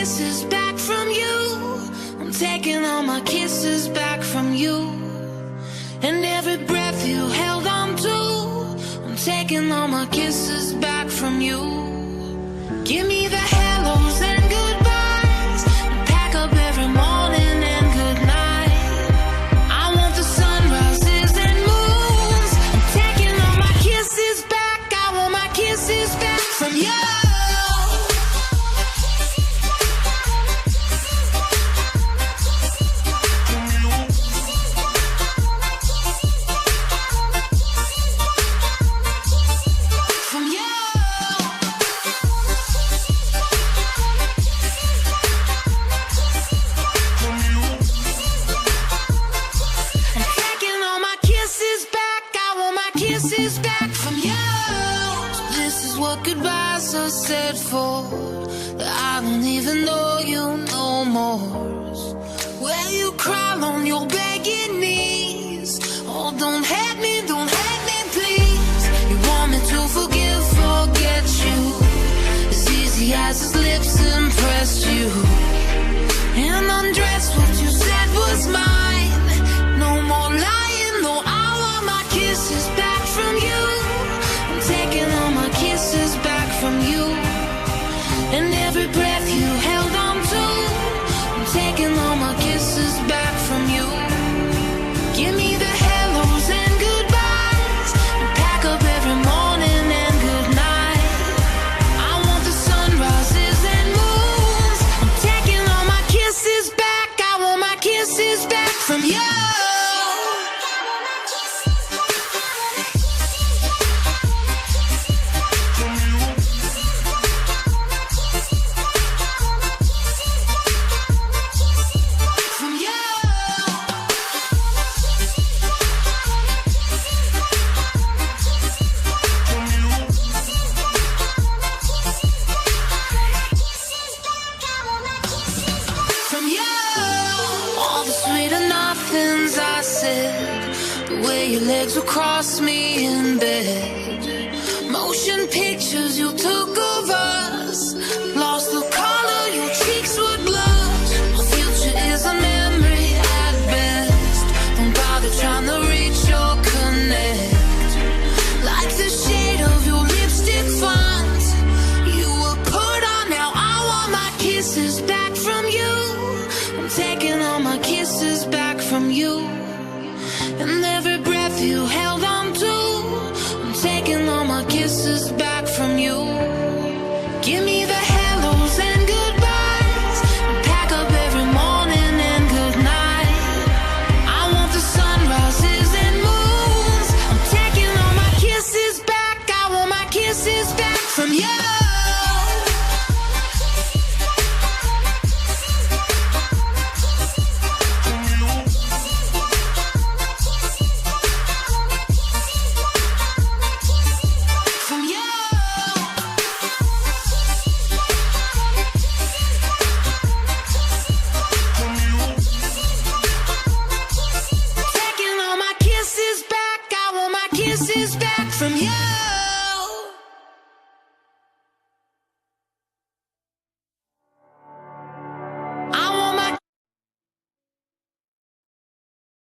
kisses back from you. I'm taking all my kisses back from you. And every breath you held on to, I'm taking all my kisses back from you. Give me the hellos and goodbyes, and pack up every morning and good night. I want the sunrises and moons. I'm taking all my kisses back. I want my kisses back from you. Kisses back from you. So this is what goodbyes are said for, that I don't even know you no more. Where you crawl on your begging knees. Oh, don't hate me, please. You want me to forgive, forget you, as easy as his lips impressed you. And undress what you said was mine. No more lying, no, I want my kisses back from you. I'm taking all my kisses back from you. And every breath you held on to, I'm taking all my kisses back from you. Give me the hellos and goodbyes, and pack up every morning and good night. I want the sunrises and moons. I'm taking all my kisses back. I want my kisses back from you. I said, the way your legs would cross me in bed, motion pictures you took of us, lost the color, your cheeks would blush. My future is a memory at best. Don't bother trying to reach or connect. Like the shade of your lipstick font you were put on. Now I want my kisses back from you. I'm taking all my kisses back from you. And every breath you held on to, I'm taking all my kisses back from you. Give me the hellos and goodbyes, and pack up every morning and good night. I want the sunrises and moons. I'm taking all my kisses back. I want my kisses back from you. Kisses back from you.